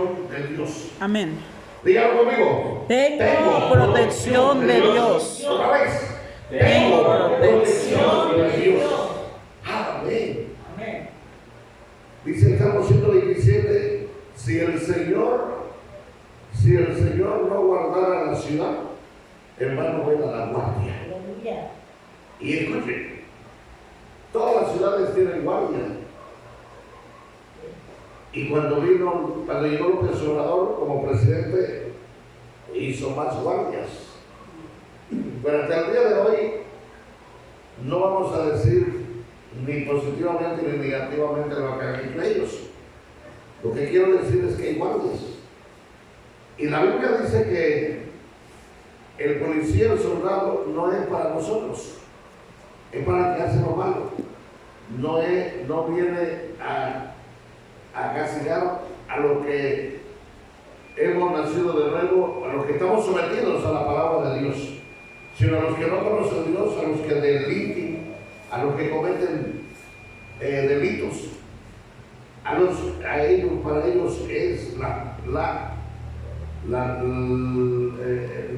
protección de Dios. Amén. Dígalo conmigo. Tengo protección de Dios. Otra vez. Tengo protección de Dios. Amén. Dice el Salmo 127, si el Señor no guardara la ciudad, en vano vela la guardia. Y escuchen, todas las ciudades tienen guardia. Y cuando llegó López Obrador como presidente, hizo más guardias. Pero hasta el día de hoy no vamos a decir ni positivamente ni negativamente lo que han hecho ellos. Lo que quiero decir es que hay guardias. Y la Biblia dice que el policía y el soldado no es para nosotros, es para el que hace lo malo. No viene a castigar a los que hemos nacido de nuevo, a los que estamos sometidos a la palabra de Dios, sino a los que no conocen a Dios, a los que deliten, a los que cometen delitos, para ellos es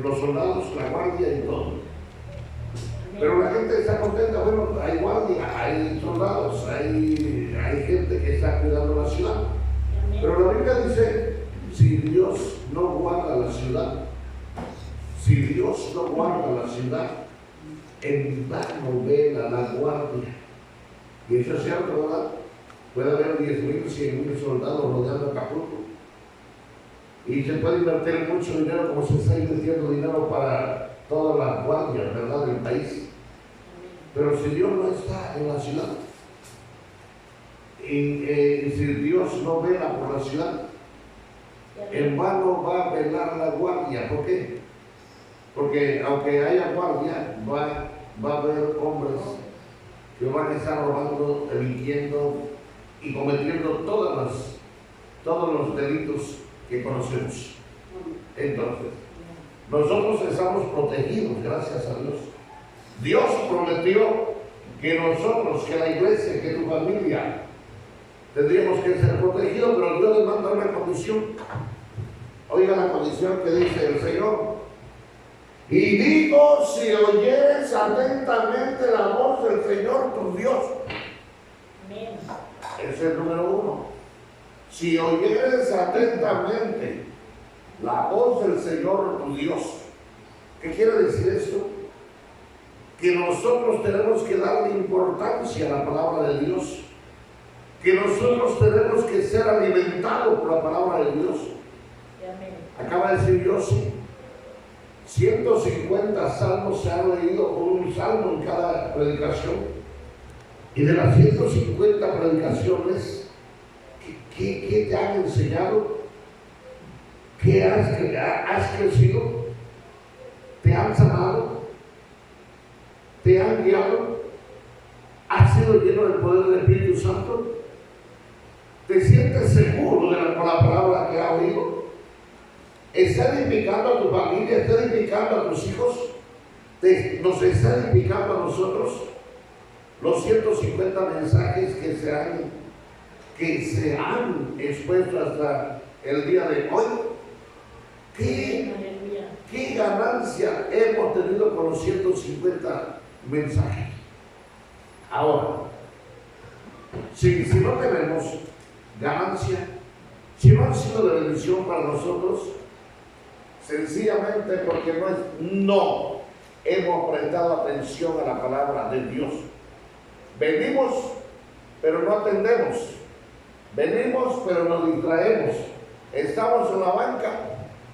los soldados, la guardia y todo. Pero la gente está contenta, bueno, hay guardia, hay soldados, hay gente que está cuidando la ciudad. Pero la Biblia dice, si Dios no guarda la ciudad, en vano vela la guardia. Y eso es cierto, ¿verdad? Puede haber 10,000, 100,000 soldados rodeando Acapulco. Y se puede invertir mucho dinero, como se está invirtiendo dinero para todas las guardias, ¿verdad?, del país. Pero si Dios no está en la ciudad, y si Dios no vela por la ciudad, en vano va a velar la guardia. ¿Por qué? Porque aunque haya guardia, va a haber hombres que van a estar robando, delinquiendo y cometiendo todos los delitos que conocemos. Entonces, nosotros estamos protegidos, gracias a Dios. Dios prometió que nosotros, que la iglesia, que tu familia, tendríamos que ser protegidos, pero Dios les manda una condición. Oiga la condición que dice el Señor. Y digo, si oyeres atentamente la voz del Señor tu Dios. Ese es el número 1. Si oyeres atentamente la voz del Señor tu Dios. ¿Qué quiere decir esto? Que nosotros tenemos que darle importancia a la palabra de Dios, que nosotros tenemos que ser alimentados por la palabra de Dios. Acaba de decir Yossi, 150 salmos se han leído con un salmo en cada predicación, y de las 150 predicaciones, ¿qué te han enseñado? ¿Qué has crecido? ¿Te han sanado? ¿Te han guiado? ¿Has sido lleno del poder del Espíritu Santo? ¿Te sientes seguro por la palabra que has oído? ¿Está edificando a tu familia? ¿Está edificando a tus hijos? ¿Nos está edificando a nosotros? Los 150 mensajes que se han expuesto hasta el día de hoy. ¿Qué ganancia hemos tenido con los 150 mensajes? Ahora, si no tenemos ganancia, si no han sido de bendición para nosotros, sencillamente porque no hemos prestado atención a la palabra de Dios. Venimos, pero no atendemos. Venimos, pero nos distraemos. Estamos en la banca,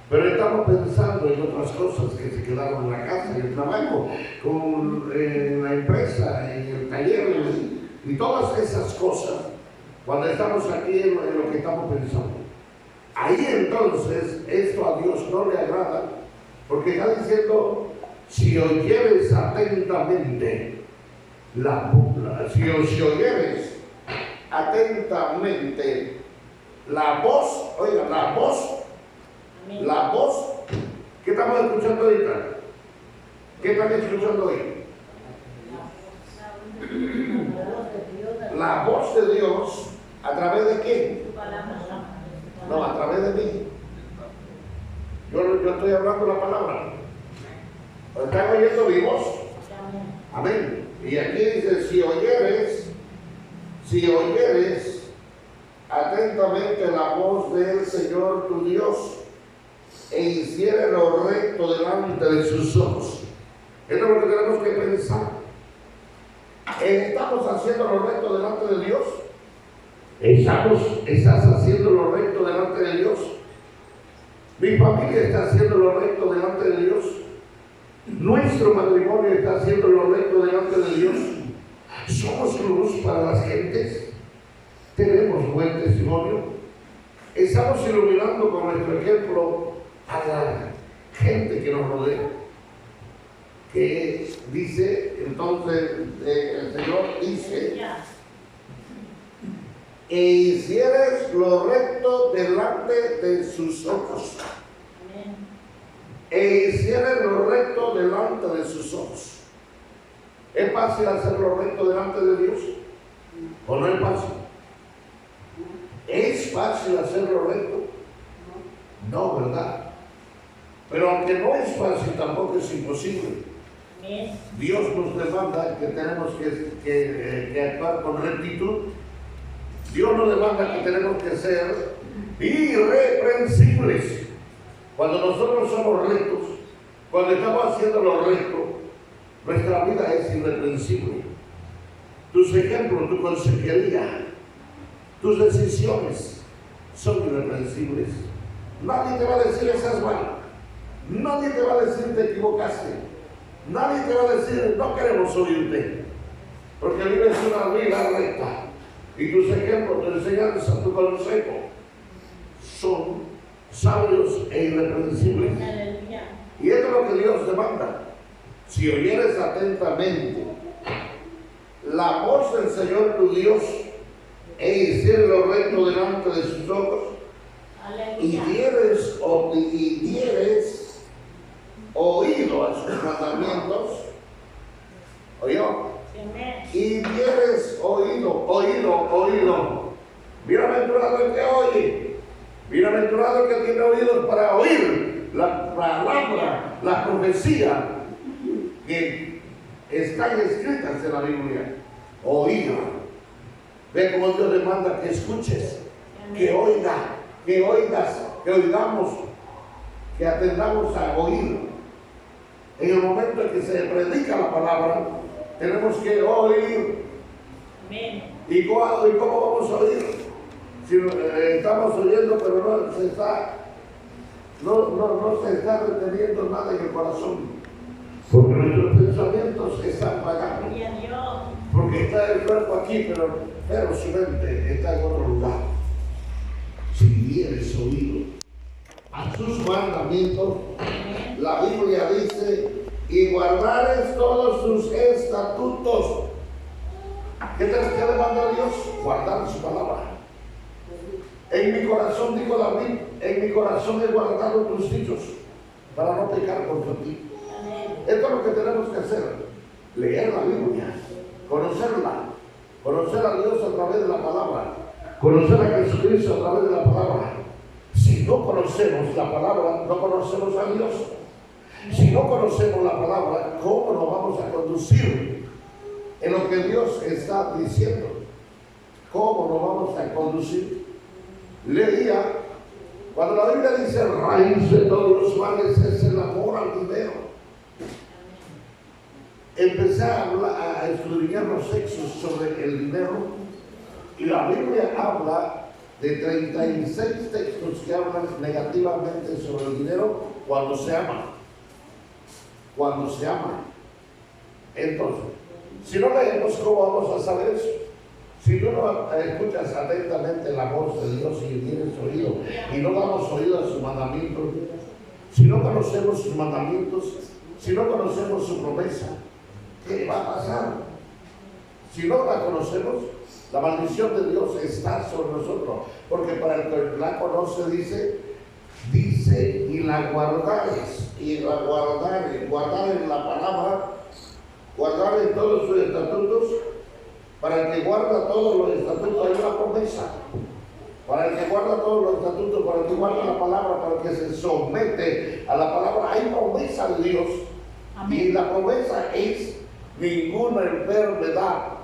pero estamos pensando en otras cosas que se quedaron en la casa, en el trabajo, en la empresa, en el taller, y todas esas cosas. Cuando estamos aquí en lo que estamos pensando, ahí entonces esto a Dios no le agrada, porque está diciendo, si oyeres atentamente si oyeres atentamente la voz, oiga, la voz, ¿qué estamos escuchando ahorita? ¿Qué están escuchando hoy? La voz de Dios, ¿a través de qué? No, a través hay de mí. Yo estoy hablando la palabra. ¿Están oyendo mi voz? Amén. Y aquí dice, si oyeres atentamente la voz del Señor tu Dios e hicieres lo recto delante de sus ojos. Esto es lo que tenemos que pensar. ¿Estamos haciendo lo recto delante de Dios? ¿Estás haciendo lo recto delante de Dios? Mi familia está haciendo lo recto delante de Dios. Nuestro matrimonio está haciendo lo recto delante de Dios. Somos luz para las gentes. Tenemos buen testimonio. Estamos iluminando con nuestro ejemplo a la gente que nos rodea. Que dice, entonces el Señor dice, e hicieres lo recto delante de sus ojos. E hicieres lo recto delante de sus ojos. ¿Es fácil hacer lo recto delante de Dios? ¿O no es fácil? ¿Es fácil hacer lo recto? No, ¿verdad? Pero aunque no es fácil, tampoco es imposible. Dios nos demanda que tenemos que actuar con rectitud. Dios nos demanda que tenemos que ser irreprensibles. Cuando nosotros somos rectos, cuando estamos haciendo lo recto, nuestra vida es irreprensible. Tus ejemplos, tu consejería, tus decisiones son irreprensibles. Nadie te va a decir estás mal. Nadie te va a decir te equivocaste. Nadie te va a decir no queremos oírte. Porque vives una vida recta. Y tus ejemplos, tu enseñanza, tu consejo son sabios e irreprensibles. Y esto es lo que Dios demanda. Si oyeres atentamente la voz del Señor tu Dios e hicieres lo recto delante de sus ojos, y dieres oído a sus mandamientos, ¿oyó? Y dieres oído. Bienaventurado el que oye, bienaventurado el que tiene oídos para oír la palabra, la profecía que están escritas en la Biblia. Oír. Ve cómo Dios demanda que escuches, que oigas, que oigamos, que atendamos a oír. En el momento en que se predica la palabra, tenemos que oír. Amén. ¿Y cómo vamos a oír? Si estamos oyendo, pero no se está reteniendo nada en el corazón. Porque nuestros pensamientos están vagando. Porque está el cuerpo aquí, pero su mente está en otro lugar. Si dieres oído a sus mandamientos, la Biblia dice, y guardares todos sus estatutos. ¿Qué tenemos que demandar a Dios? Guardar su palabra. En mi corazón, dijo David, en mi corazón he guardado tus dichos para no pecar contra ti. Esto es lo que tenemos que hacer: leer la Biblia, conocerla, conocer a Dios a través de la palabra, conocer a Jesucristo a través de la palabra. Si no conocemos la palabra, no conocemos a Dios. Si no conocemos la palabra, ¿cómo nos vamos a conducir en lo que Dios está diciendo? ¿Cómo nos vamos a conducir? Leía, cuando la Biblia dice raíz de todos los males es el amor al dinero. Empecé a escudriñar los hechos sobre el dinero, y la Biblia habla de 36 textos que hablan negativamente sobre el dinero cuando se ama. Cuando se ama. Entonces, si no leemos, ¿cómo vamos a saber eso? Si tú no escuchas atentamente la voz de Dios y tienes oído, y no damos oído a sus mandamientos, si no conocemos sus mandamientos, si no conocemos su promesa, ¿qué va a pasar? Si no la conocemos, la maldición de Dios está sobre nosotros, porque para el que la conoce dice y la guardares, y la guardar en la palabra, guardar en todos sus estatutos. Para el que guarda todos los estatutos hay una promesa. para el que guarda todos los estatutos, para el que guarda la palabra, para el que se somete a la palabra. Hay promesa de Dios. Amén. Y la promesa es ninguna enfermedad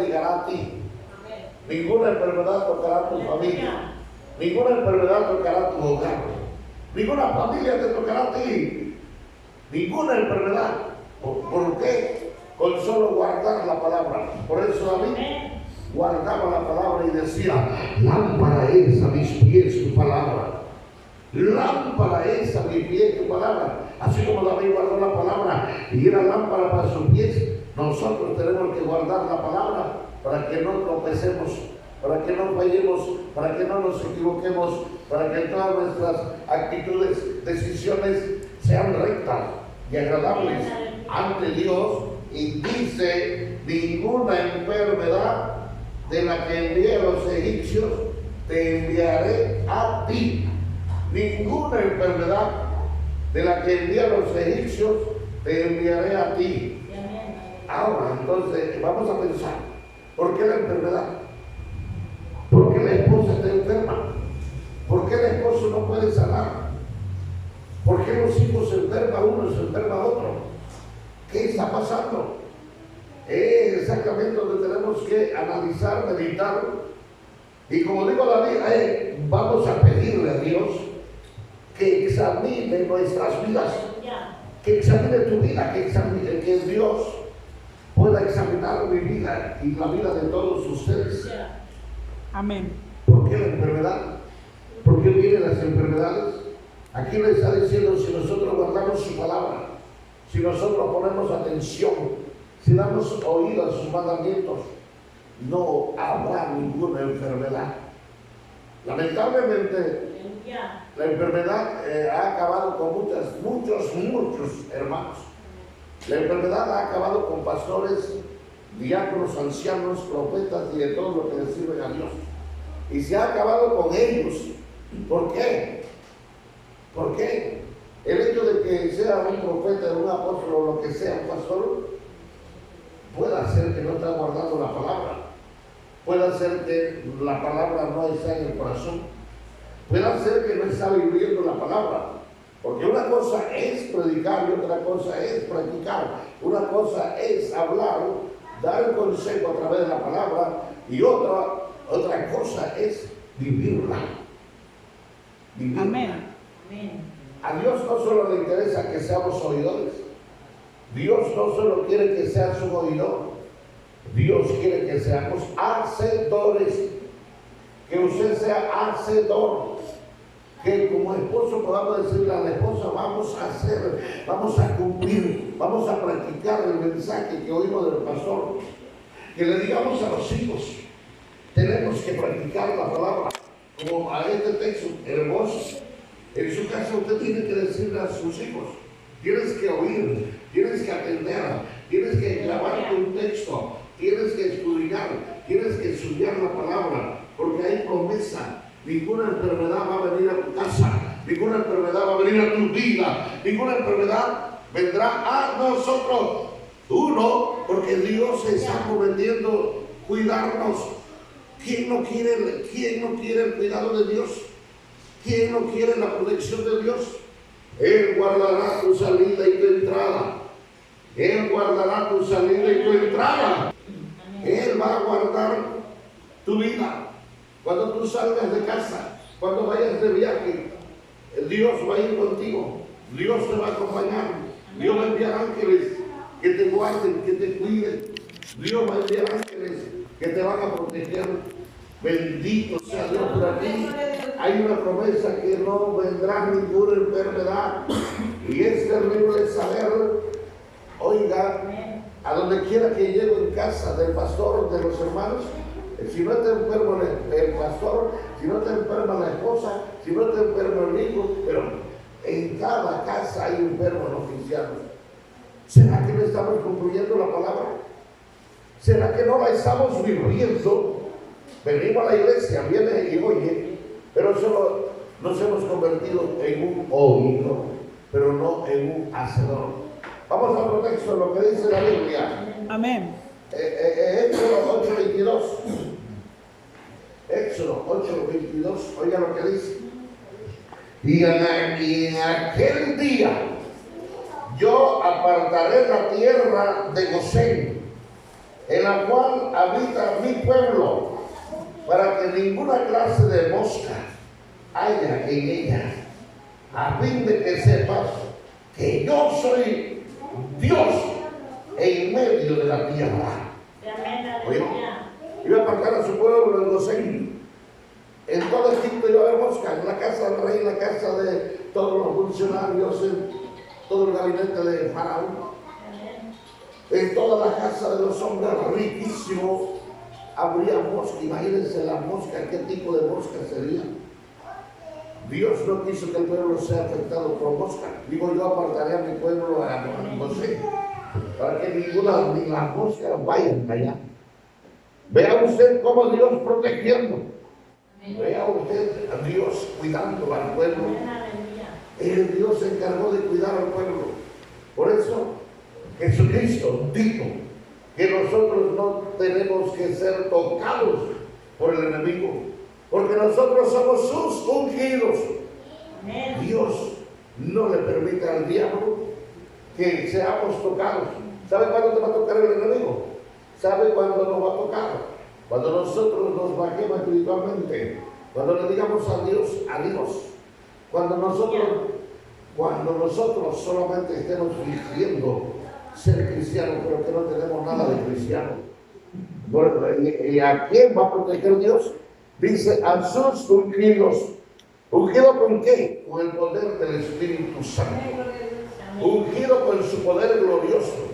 llegará a ti. Amén. Ninguna enfermedad tocará tu familia. Ninguna enfermedad tocará tu hogar. Ninguna familia te tocará a ti. Ninguna enfermedad. ¿Por qué? Con solo guardar la palabra. Por eso David guardaba la palabra y decía: lámpara es a mis pies tu palabra. Lámpara es a mis pies tu palabra. Así como David guardó la palabra y era lámpara para sus pies, nosotros tenemos que guardar la palabra para que no tropecemos, para que no fallemos, para que no nos equivoquemos, para que todas nuestras actitudes, decisiones sean rectas y agradables ante Dios. Y dice: ninguna enfermedad de la que envié a los egipcios te enviaré a ti. Ninguna enfermedad de la que envié a los egipcios te enviaré a ti. Ahora, entonces, vamos a pensar: ¿por qué la enfermedad? ¿Por qué la esposa está enferma? ¿Por qué el esposo no puede sanar? ¿Por qué los hijos se enferman uno y se enferma otro? ¿Qué está pasando? Es exactamente donde tenemos que analizar, meditar. Y como digo David, vamos a pedirle a Dios que examine nuestras vidas, que examine tu vida, que Dios pueda examinar mi vida y la vida de todos ustedes. Amén. ¿Por qué la enfermedad? ¿Por qué vienen las enfermedades? Aquí le está diciendo: si nosotros guardamos su palabra, si nosotros ponemos atención, si damos oído a sus mandamientos, no habrá ninguna enfermedad. Lamentablemente, la enfermedad ha acabado con muchos hermanos. La enfermedad ha acabado con pastores, diáconos, ancianos, profetas y de todo lo que le sirven a Dios. Y se ha acabado con ellos. ¿Por qué? ¿Por qué? El hecho de que sea un profeta, un apóstol o lo que sea, un pastor, puede hacer que no está guardando la palabra. Puede hacer que la palabra no esté en el corazón. Puede hacer que no está viviendo la palabra. Porque una cosa es predicar y otra cosa es practicar. Una cosa es hablar, dar el consejo a través de la palabra, y otra cosa es vivirla. Amén. A Dios no solo le interesa que seamos oidores. Dios no solo quiere que seas un oidor. Dios quiere que seamos hacedores. Que usted sea hacedor. Que como esposo podamos decirle a la esposa: vamos a hacer, vamos a cumplir, vamos a practicar el mensaje que oímos del pastor. Que le digamos a los hijos: tenemos que practicar la palabra. Como a este texto hermoso. En su casa usted tiene que decirle a sus hijos: tienes que oír, tienes que atender, tienes que grabarte un texto, tienes que estudiar la palabra, porque hay promesa. Ninguna enfermedad va a venir a tu casa, ninguna enfermedad va a venir a tu vida, ninguna enfermedad vendrá a nosotros. Uno, porque Dios se está prometiendo cuidarnos. ¿Quién no quiere el cuidado de Dios? ¿Quién no quiere la protección de Dios? Él guardará tu salida y tu entrada. Él guardará tu salida y tu entrada. Él va a guardar tu vida. Cuando tú salgas de casa, cuando vayas de viaje, Dios va a ir contigo. Dios te va a acompañar. Dios va a enviar ángeles que te guarden, que te cuiden. Dios va a enviar ángeles que te van a proteger. Bendito sea Dios por aquí. Hay una promesa que no vendrá ninguna enfermedad. Y es terrible saber, oiga, a donde quiera que llego en casa del pastor, de los hermanos, si no está enfermo el pastor, si no está enferma la esposa, si no está enfermo el hijo, pero en cada casa hay enfermos oficiales. ¿Será que no estamos concluyendo la palabra? ¿Será que no la estamos viviendo? Venimos a la iglesia, viene y oye, pero solo nos hemos convertido en un oidor, pero no en un hacedor. Vamos a otro texto, lo que dice la Biblia. Amén. Éxodo 8:22. Éxodo 8:22, oiga lo que dice. Y en aquel día yo apartaré la tierra de Gosén, en la cual habita mi pueblo, para que ninguna clase de mosca haya en ella, a fin de que sepas que yo soy Dios en medio de la tierra. Oye, iba a apartar a su pueblo de Gosén. En todo Egipto iba a haber mosca, en la casa del rey, en la casa de todos los funcionarios, en todo el gabinete de Faraón, en toda la casa de los hombres riquísimos habría mosca. Imagínense la mosca, qué tipo de mosca sería. Dios no quiso que el pueblo sea afectado por mosca. Digo, yo apartaré a mi pueblo a Gosén, para que ninguna ni las moscas vayan allá. Vea usted cómo Dios protegiendo. Vea usted a Dios cuidando al pueblo. El Dios se encargó de cuidar al pueblo. Por eso Jesucristo dijo que nosotros no tenemos que ser tocados por el enemigo, porque nosotros somos sus ungidos. Dios no le permite al diablo que seamos tocados. ¿Sabe cuándo te va a tocar el enemigo? ¿Sabe cuándo nos va a tocar? Cuando nosotros nos bajemos espiritualmente, cuando le digamos a Dios, cuando nosotros solamente estemos fingiendo ser cristianos, pero que no tenemos nada de cristiano. ¿Y a quién va a proteger Dios? Dice, a sus ungidos. ¿Ungido con qué? Con el poder del Espíritu Santo. Ungido con su poder glorioso.